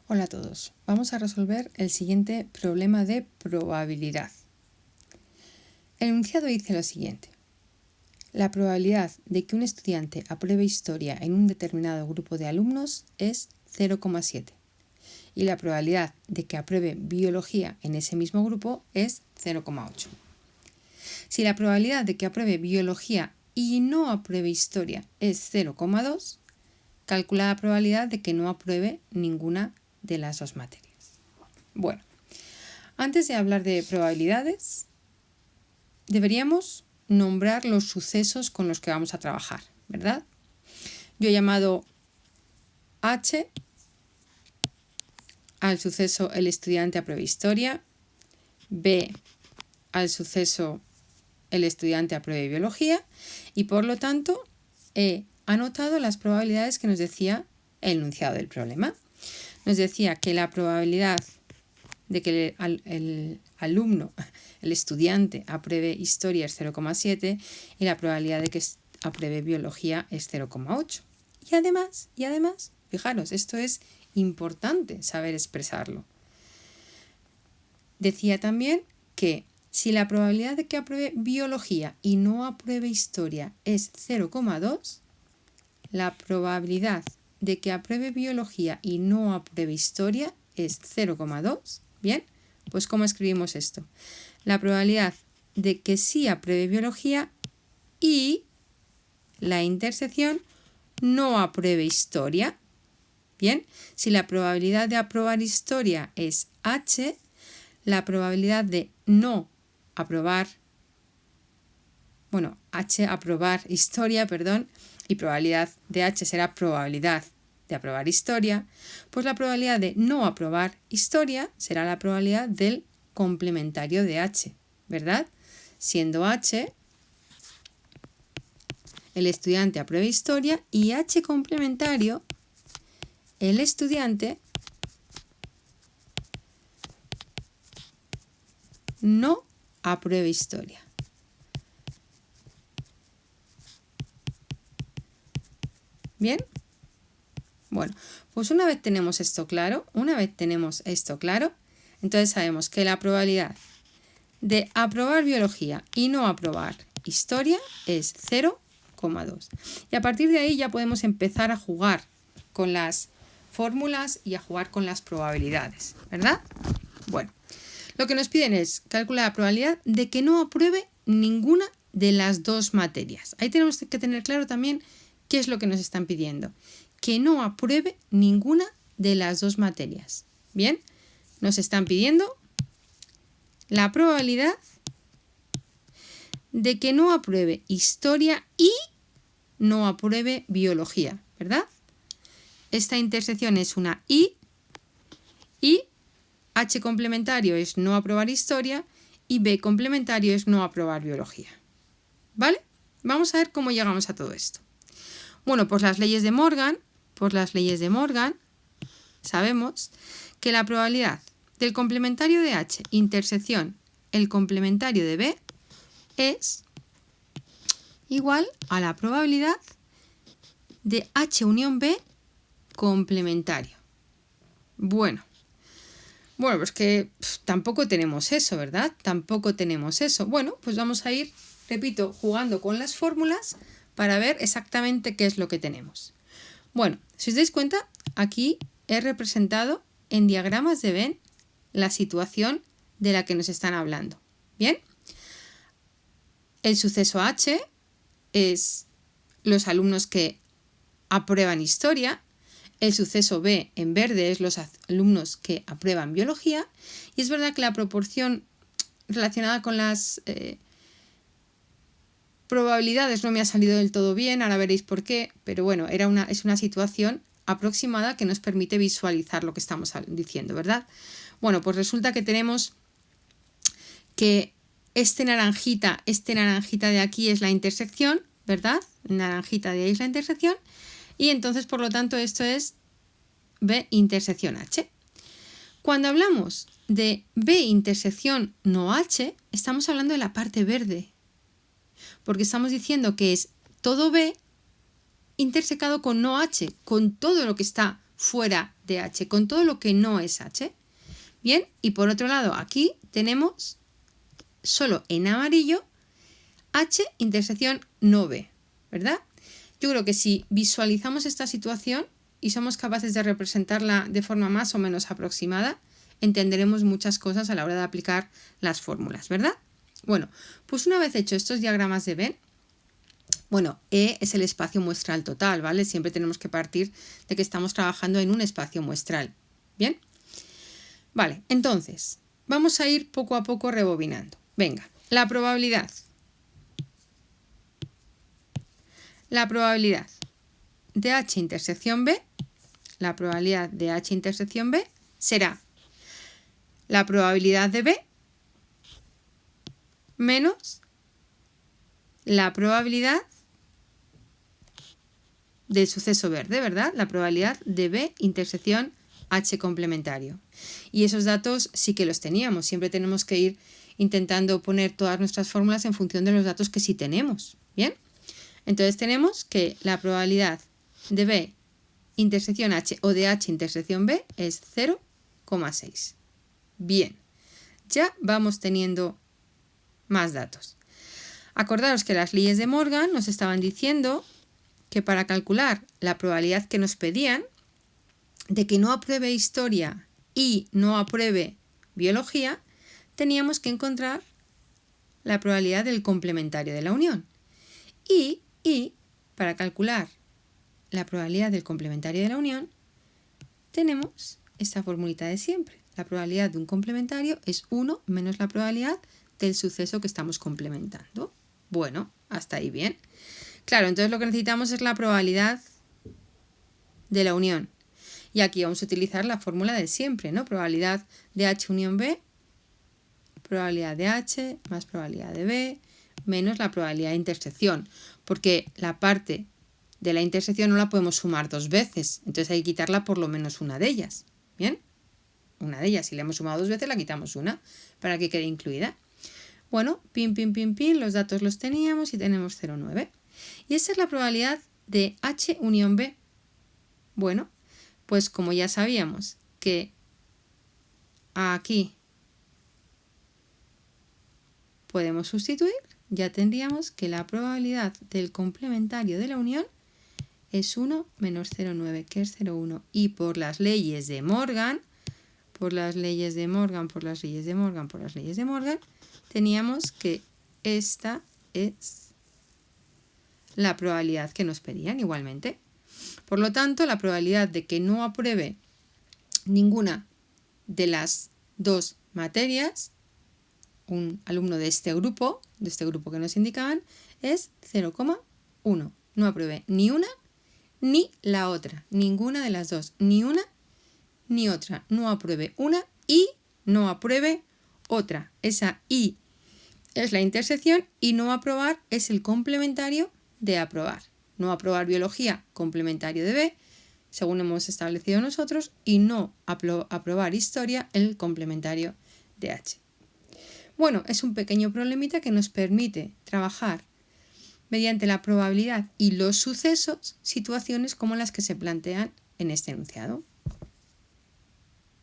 Hola a todos. Vamos a resolver el siguiente problema de probabilidad. El enunciado dice lo siguiente. La probabilidad de que un estudiante apruebe historia en un determinado grupo de alumnos es 0,7 y la probabilidad de que apruebe biología en ese mismo grupo es 0,8. Si la probabilidad de que apruebe biología y no apruebe historia es 0,2, calcula la probabilidad de que no apruebe ninguna de las dos materias. Bueno, antes de hablar de probabilidades, deberíamos nombrar los sucesos con los que vamos a trabajar, ¿verdad? Yo he llamado H al suceso el estudiante aprueba historia, B al suceso el estudiante apruebe biología y por lo tanto he anotado las probabilidades que nos decía el enunciado del problema. Nos decía que la probabilidad de que el alumno, el estudiante, apruebe historia es 0,7 y la probabilidad de que apruebe biología es 0,8. Y además, fijaros, esto es importante saber expresarlo. Decía también que si la probabilidad de que apruebe biología y no apruebe historia es 0,2, la probabilidad de que apruebe biología y no apruebe historia es 0,2. Bien, pues ¿cómo escribimos esto? La probabilidad de que sí apruebe biología y la intersección no apruebe historia. Bien, si la probabilidad de aprobar historia es H, la probabilidad de no aprobar, H aprobar historia, y probabilidad de H será probabilidad de aprobar historia, pues la probabilidad de no aprobar historia será la probabilidad del complementario de H, ¿verdad? Siendo H el estudiante aprueba historia y H complementario el estudiante no aprueba historia. ¿Bien? Bueno, pues una vez tenemos esto claro, entonces sabemos que la probabilidad de aprobar biología y no aprobar historia es 0,2. Y a partir de ahí ya podemos empezar a jugar con las fórmulas y a jugar con las probabilidades, ¿verdad? Bueno, lo que nos piden es calcular la probabilidad de que no apruebe ninguna de las dos materias. Ahí tenemos que tener claro también qué es lo que nos están pidiendo. Que no apruebe ninguna de las dos materias. Bien, nos están pidiendo la probabilidad de que no apruebe historia y no apruebe biología, ¿verdad? Esta intersección es una y H complementario es no aprobar historia y B complementario es no aprobar biología. ¿Vale? Vamos a ver cómo llegamos a todo esto. Bueno, por las leyes de Morgan, sabemos que la probabilidad del complementario de H intersección el complementario de B es igual a la probabilidad de H unión B complementario. Bueno, pues que tampoco tenemos eso, ¿verdad? Bueno, pues vamos a ir, repito, jugando con las fórmulas para ver exactamente qué es lo que tenemos. Bueno, si os dais cuenta, aquí he representado en diagramas de Venn la situación de la que nos están hablando. ¿Bien? El suceso H es los alumnos que aprueban historia, el suceso B en verde es los alumnos que aprueban biología y es verdad que la proporción relacionada con las probabilidades no me ha salido del todo bien, ahora veréis por qué, pero bueno, es una situación aproximada que nos permite visualizar lo que estamos diciendo, ¿verdad? Bueno, pues resulta que tenemos que este naranjita de aquí es la intersección, ¿verdad? Naranjita de ahí es la intersección y entonces por lo tanto esto es B intersección H. Cuando hablamos de B intersección no H, estamos hablando de la parte verde, porque estamos diciendo que es todo B intersecado con no H, con todo lo que está fuera de H, con todo lo que no es H. Bien, y por otro lado, aquí tenemos solo en amarillo H intersección no B, ¿verdad? Yo creo que si visualizamos esta situación y somos capaces de representarla de forma más o menos aproximada, entenderemos muchas cosas a la hora de aplicar las fórmulas, ¿verdad? Bueno, pues una vez hecho estos diagramas de Venn, bueno, E es el espacio muestral total, ¿vale? Siempre tenemos que partir de que estamos trabajando en un espacio muestral, ¿bien? Vale, entonces, vamos a ir poco a poco rebobinando. Venga, la probabilidad. La probabilidad de H intersección B, la probabilidad de H intersección B será la probabilidad de B menos la probabilidad del suceso verde, ¿verdad? La probabilidad de B intersección H complementario. Y esos datos sí que los teníamos. Siempre tenemos que ir intentando poner todas nuestras fórmulas en función de los datos que sí tenemos. ¿Bien? Entonces tenemos que la probabilidad de B intersección H o de H intersección B es 0,6. Bien, ya vamos teniendo más datos. Acordaros que las leyes de Morgan nos estaban diciendo que para calcular la probabilidad que nos pedían de que no apruebe historia y no apruebe biología, teníamos que encontrar la probabilidad del complementario de la unión. Y para calcular la probabilidad del complementario de la unión, tenemos esta formulita de siempre. La probabilidad de un complementario es 1 menos la probabilidad del suceso que estamos complementando. Bueno, hasta ahí bien. Claro, entonces lo que necesitamos es la probabilidad de la unión. Y aquí vamos a utilizar la fórmula de siempre, ¿no? Probabilidad de H unión B, probabilidad de H más probabilidad de B, menos la probabilidad de intersección. Porque la parte de la intersección no la podemos sumar dos veces. Entonces hay que quitarla por lo menos una de ellas. ¿Bien? Una de ellas. Si la hemos sumado dos veces, la quitamos una para que quede incluida. Bueno, pin, los datos los teníamos y tenemos 0,9. Y esa es la probabilidad de H unión B. Bueno, pues como ya sabíamos que aquí podemos sustituir, ya tendríamos que la probabilidad del complementario de la unión es 1 menos 0,9, que es 0,1. Y por las leyes de Morgan, teníamos que esta es la probabilidad que nos pedían igualmente. Por lo tanto, la probabilidad de que no apruebe ninguna de las dos materias, un alumno de este grupo que nos indicaban, es 0,1. No apruebe ni una ni la otra, ninguna de las dos, ni una ni otra. No apruebe una y no apruebe otra. Esa y es la intersección y no aprobar es el complementario de aprobar. No aprobar biología, complementario de B, según hemos establecido nosotros, y no aprobar historia, el complementario de H. Bueno, es un pequeño problemita que nos permite trabajar mediante la probabilidad y los sucesos situaciones como las que se plantean en este enunciado.